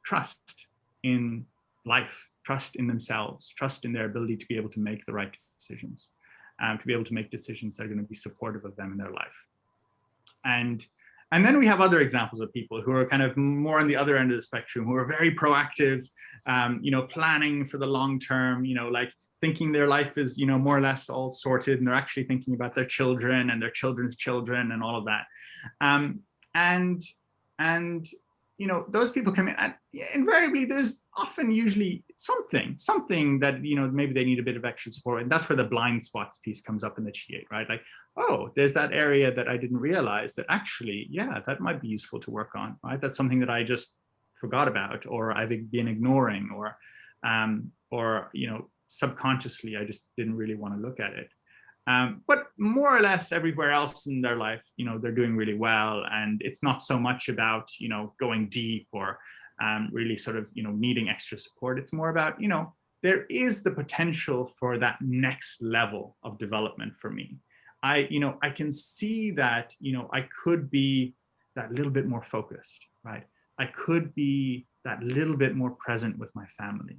trust in life, trust in themselves, trust in their ability to be able to make the right decisions, to be able to make decisions that are going to be supportive of them in their life. And then we have other examples of people who are kind of more on the other end of the spectrum, who are very proactive, you know, planning for the long term, you know, like thinking their life is, you know, more or less all sorted, and they're actually thinking about their children and their children's children and all of that. And you know, those people come in, and invariably there's often usually something that, you know, maybe they need a bit of extra support, and that's where the blind spots piece comes up in the Qiate, right? Like, oh, there's that area that I didn't realize that actually, yeah, that might be useful to work on, right? That's something that I just forgot about, or I've been ignoring, or you know, subconsciously I just didn't really want to look at it. But more or less everywhere else in their life, you know, they're doing really well, and it's not so much about, you know, going deep or really sort of, you know, needing extra support. It's more about, you know, there is the potential for that next level of development for me. You know, I can see that, you know, I could be that little bit more focused, right? I could be that little bit more present with my family,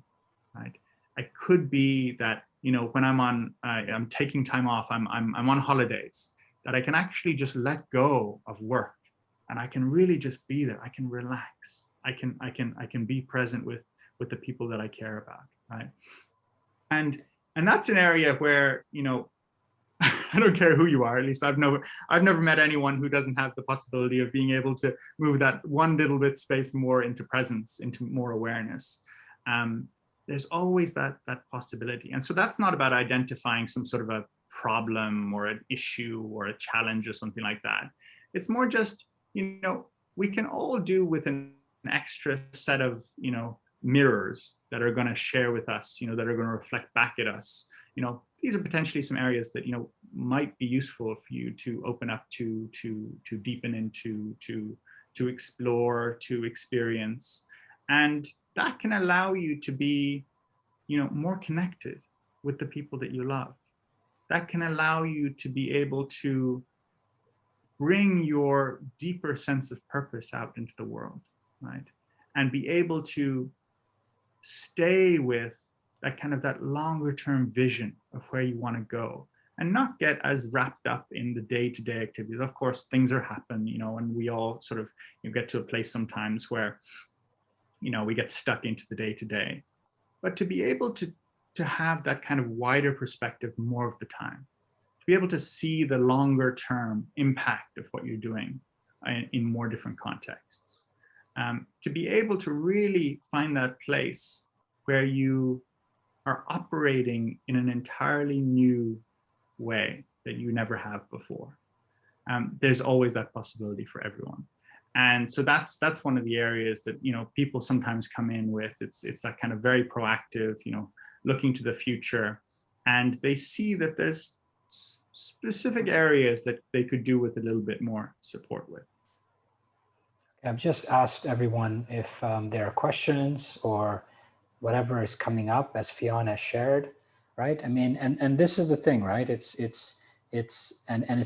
right? I could be that, you know, when I'm taking time off, I'm on holidays, that I can actually just let go of work, and I can really just be there. I can relax. I can be present with the people that I care about, right? And that's an area where, you know, I don't care who you are. At least I've never met anyone who doesn't have the possibility of being able to move that one little bit space more into presence, into more awareness. There's always that possibility. And so that's not about identifying some sort of a problem or an issue or a challenge or something like that. It's more just, you know, we can all do with an extra set of, you know, mirrors that are going to share with us, you know, that are going to reflect back at us. You know, these are potentially some areas that, you know, might be useful for you to open up to deepen into, to explore, to experience. And that can allow you to be, you know, more connected with the people that you love. That can allow you to be able to bring your deeper sense of purpose out into the world, right? And be able to stay with that kind of that longer term vision of where you want to go, and not get as wrapped up in the day-to-day activities. Of course, things are happening, you know, and we all sort of, you get to a place sometimes where, you know, we get stuck into the day-to-day. But to be able to have that kind of wider perspective more of the time, to be able to see the longer term impact of what you're doing in more different contexts, to be able to really find that place where you are operating in an entirely new way that you never have before. There's always that possibility for everyone. And so that's one of the areas that, you know, people sometimes come in with. It's that kind of very proactive, you know, looking to the future, and they see that there's specific areas that they could do with a little bit more support with. I've just asked everyone if there are questions or whatever is coming up as Fionn has shared, right? I mean, and this is the thing, right? It's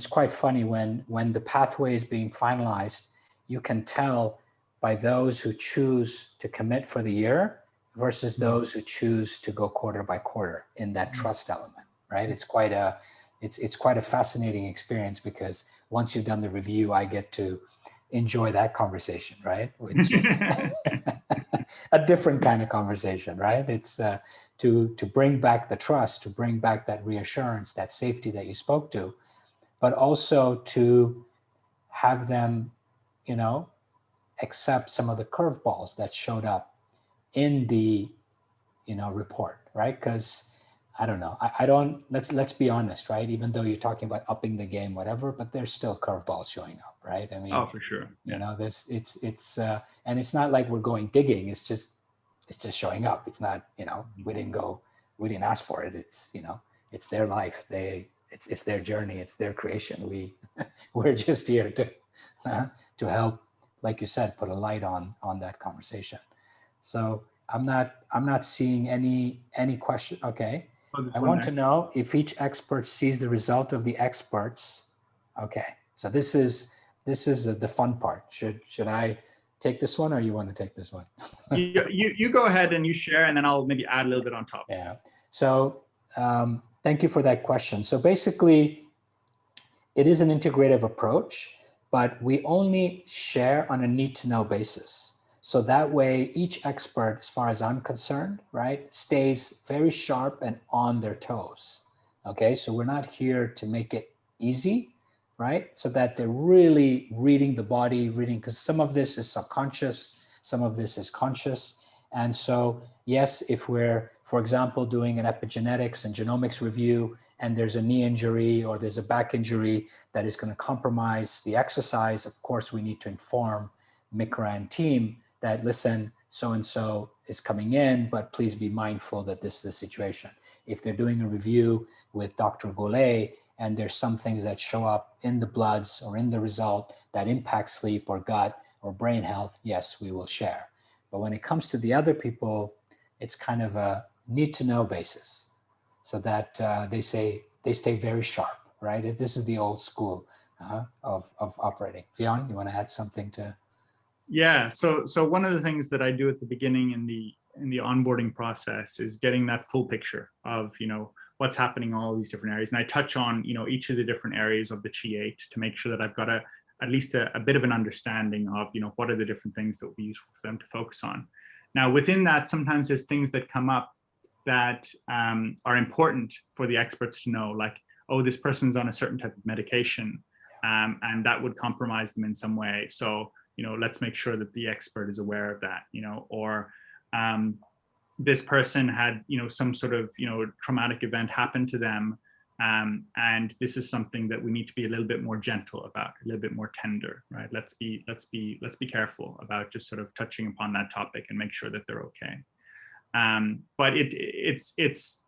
quite funny when the pathway is being finalized, you can tell by those who choose to commit for the year versus those who choose to go quarter by quarter in that trust element, right? It's quite a fascinating experience, because once you've done the review, I get to enjoy that conversation, right? Which is a different kind of conversation, right? It's to bring back the trust, to bring back that reassurance, that safety that you spoke to, but also to have them, you know, accept some of the curveballs that showed up in the, you know, report, right? Because I don't know, I don't, let's be honest, right? Even though you're talking about upping the game, whatever, but there's still curveballs showing up, right? I mean, Oh, for sure. you know, and it's not like we're going digging. It's just showing up. It's not, you know, we didn't ask for it. It's, you know, it's their life. It's their journey. It's their creation. We're just here to help, like you said, put a light on that conversation. So I'm not seeing any question. Okay. I want to know if each expert sees the result of the experts. Okay. So this is the fun part. Should I take this one, or you want to take this one? you go ahead and you share, and then I'll maybe add a little bit on top. Yeah. So thank you for that question. So basically, it is an integrative approach, but we only share on a need-to-know basis. So that way, each expert, as far as I'm concerned, right, stays very sharp and on their toes. Okay, so we're not here to make it easy, right? So that they're really reading the body, because some of this is subconscious, some of this is conscious. And so, yes, if we're, for example, doing an epigenetics and genomics review, and there's a knee injury or there's a back injury that is going to compromise the exercise, of course, we need to inform Mikra and team that, listen, so-and-so is coming in, but please be mindful that this is the situation. If they're doing a review with Dr. Golay and there's some things that show up in the bloods or in the result that impact sleep or gut or brain health, yes, we will share. But when it comes to the other people, it's kind of a need-to-know basis, so that they stay very sharp, right? This is the old school of operating. Fionn, you want to add something to? Yeah, so one of the things that I do at the beginning in the onboarding process is getting that full picture of, you know, what's happening in all these different areas. And I touch on, you know, each of the different areas of the Qi-8 to make sure that I've got at least a bit of an understanding of, you know, what are the different things that would be useful for them to focus on. Now, within that, sometimes there's things that come up that are important for the experts to know, like, oh, this person's on a certain type of medication, and that would compromise them in some way. So, you know, let's make sure that the expert is aware of that, you know, or this person had, you know, some sort of, you know, traumatic event happen to them. And this is something that we need to be a little bit more gentle about, a little bit more tender, right? Let's be careful about just sort of touching upon that topic and make sure that they're okay. But it's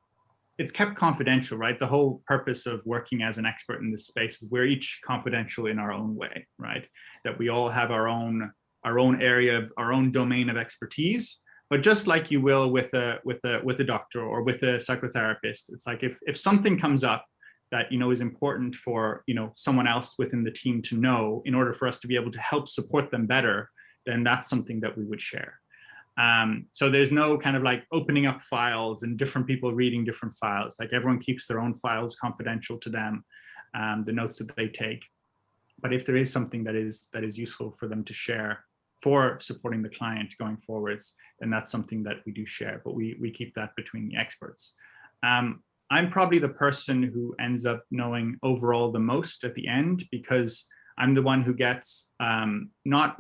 kept confidential, right? The whole purpose of working as an expert in this space is we're each confidential in our own way, right? That we all have our own area of our own domain of expertise. But just like you will with a doctor or with a psychotherapist, it's like if something comes up that, you know, is important for, you know, someone else within the team to know in order for us to be able to help support them better, then that's something that we would share. So there's no kind of like opening up files and different people reading different files. Like, everyone keeps their own files confidential to them, the notes that they take. But if there is something that is useful for them to share for supporting the client going forwards, then that's something that we do share, but we keep that between the experts. I'm probably the person who ends up knowing overall the most at the end, because I'm the one who gets not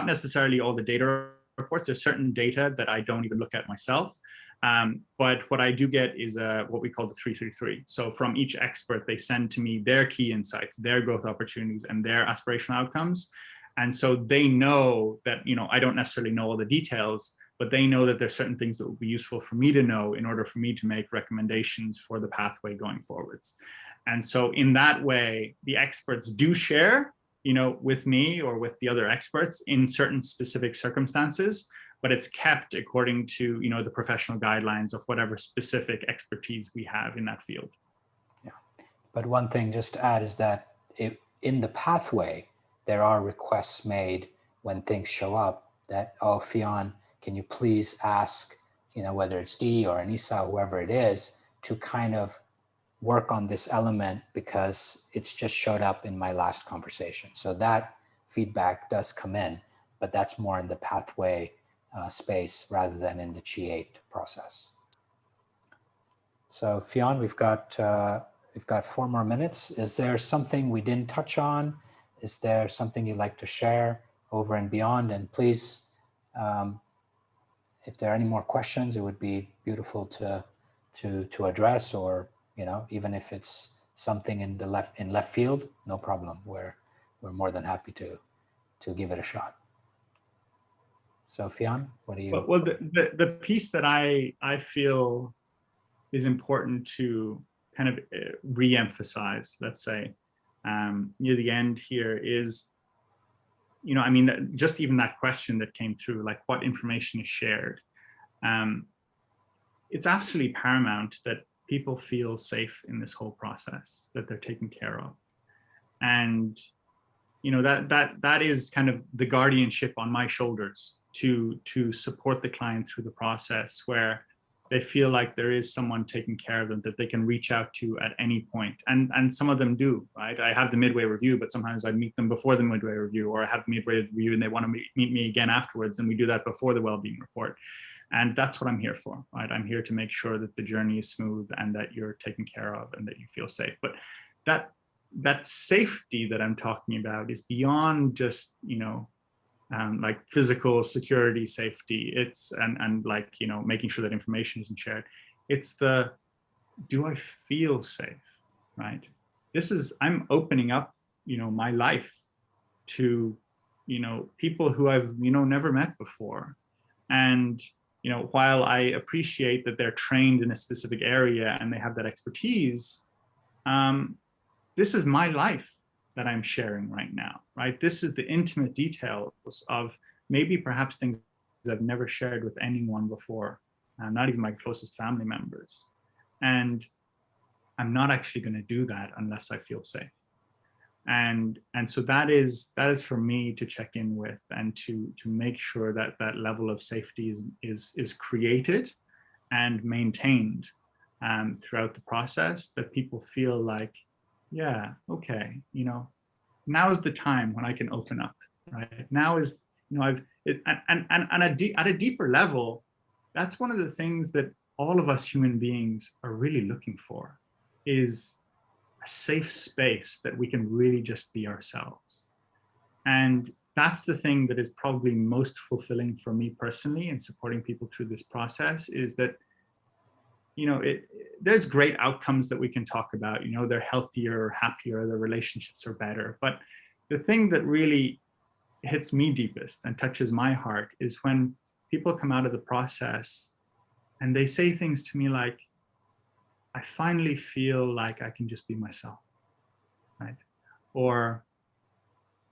necessarily all the data reports. There's certain data that I don't even look at myself. But what I do get is what we call the 333. So from each expert, they send to me their key insights, their growth opportunities, and their aspirational outcomes. And so they know that, you know, I don't necessarily know all the details, but they know that there's certain things that would be useful for me to know in order for me to make recommendations for the pathway going forwards. And so in that way, the experts do share, you know, with me or with the other experts in certain specific circumstances, but it's kept according to, you know, the professional guidelines of whatever specific expertise we have in that field. Yeah. But one thing just to add is that in the pathway, there are requests made when things show up that, oh, Fionn, can you please ask, you know, whether it's Dee or Anissa, whoever it is, to kind of work on this element because it's just showed up in my last conversation. So that feedback does come in, but that's more in the pathway space rather than in the Qiate process. So Fionn, we've got 4 more minutes. Is there something we didn't touch on? Is there something you'd like to share over and beyond? And please, if there are any more questions, it would be beautiful to address, or even if it's something in left field, no problem. We're more than happy to give it a shot. So Fionn, what do you? Well, the piece that I feel is important to kind of re-emphasize, let's say, near the end here is, I mean, just even that question that came through, like what information is shared. It's absolutely paramount that people feel safe in this whole process, that they're taken care of. And, that is kind of the guardianship on my shoulders to support the client through the process, where they feel like there is someone taking care of them that they can reach out to at any point. And some of them do, right? I have the midway review, but sometimes I meet them before the midway review, or I have the midway review and they want to meet me again afterwards, and we do that before the well-being report. And that's what I'm here for, right? I'm here to make sure that the journey is smooth and that you're taken care of and that you feel safe. But that safety that I'm talking about is beyond just, like physical security safety. It's and like, making sure that information isn't shared. It's do I feel safe, right? I'm opening up, my life to, people who I've, never met before. And, while I appreciate that they're trained in a specific area and they have that expertise, this is my life that I'm sharing right now, right? This is the intimate details of maybe perhaps things I've never shared with anyone before, not even my closest family members. And I'm not actually going to do that unless I feel safe. And so that is for me to check in with, and to make sure that that level of safety is created and maintained throughout the process, that people feel like, yeah, okay, now is the time when I can open up, right? Now is, at a deeper level, that's one of the things that all of us human beings are really looking for, is a safe space that we can really just be ourselves. And that's the thing that is probably most fulfilling for me personally in supporting people through this process, is that, there's great outcomes that we can talk about, they're healthier or happier, their relationships are better. But the thing that really hits me deepest and touches my heart is when people come out of the process and they say things to me like, I finally feel like I can just be myself, right? Or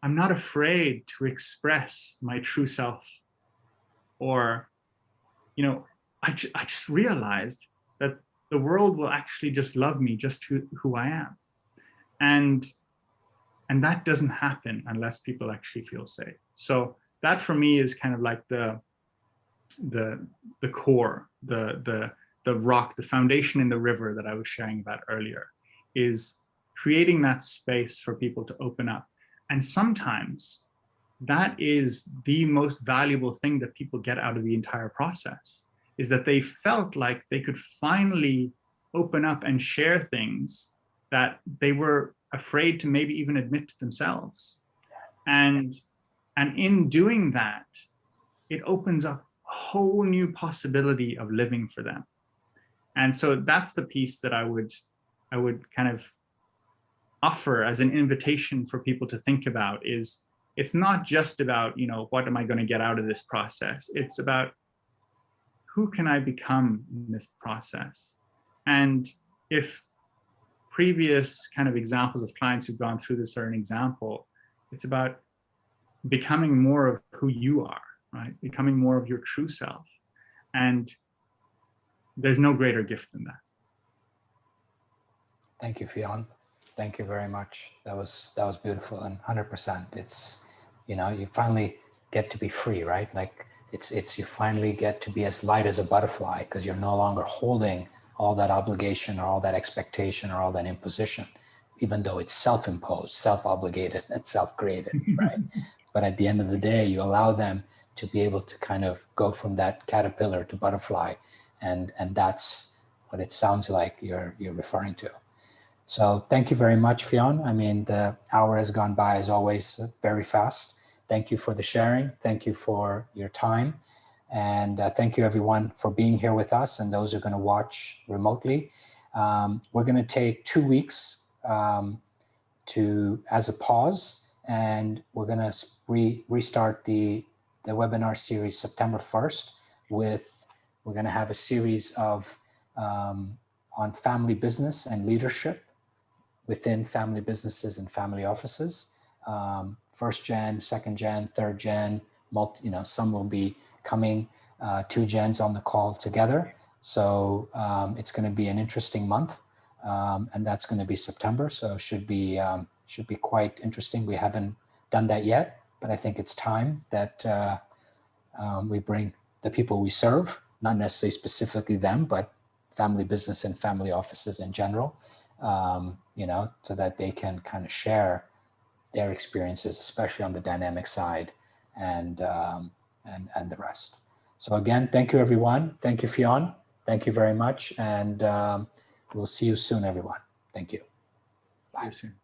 I'm not afraid to express my true self. Or, I just realized that the world will actually just love me just who I am. And that doesn't happen unless people actually feel safe. So that for me is kind of like the core, the rock, the foundation in the river that I was sharing about earlier, is creating that space for people to open up. And sometimes that is the most valuable thing that people get out of the entire process, is that they felt like they could finally open up and share things that they were afraid to maybe even admit to themselves. And in doing that, it opens up a whole new possibility of living for them. And so that's the piece that I would kind of offer as an invitation for people to think about, is it's not just about, what am I going to get out of this process? It's about, who can I become in this process? And if previous kind of examples of clients who've gone through this are an example, it's about becoming more of who you are, right? Becoming more of your true self. And there's no greater gift than that. Thank you, Fionn. Thank you very much. That was beautiful, and 100%. It's, you finally get to be free, right? Like it's you finally get to be as light as a butterfly, because you're no longer holding all that obligation or all that expectation or all that imposition, even though it's self-imposed, self-obligated, and self-created, right? But at the end of the day, you allow them to be able to kind of go from that caterpillar to butterfly. And that's what it sounds like you're referring to. So thank you very much, Fionn. I mean, the hour has gone by, as always, very fast. Thank you for the sharing. Thank you for your time. And thank you, everyone, for being here with us, and those who are going to watch remotely. We're going to take 2 weeks as a pause, and we're going to restart the webinar series September 1st we're going to have a series of on family business and leadership within family businesses and family offices. First gen, second gen, third gen, some will be coming, 2 gens on the call together. So it's going to be an interesting month, and that's going to be September. So should be quite interesting. We haven't done that yet, but I think it's time that we bring the people we serve, not necessarily specifically them, but family business and family offices in general, so that they can kind of share their experiences, especially on the dynamic side and the rest. So again, thank you, everyone. Thank you, Fionn. Thank you very much. And we'll see you soon, everyone. Thank you. Bye. See you soon.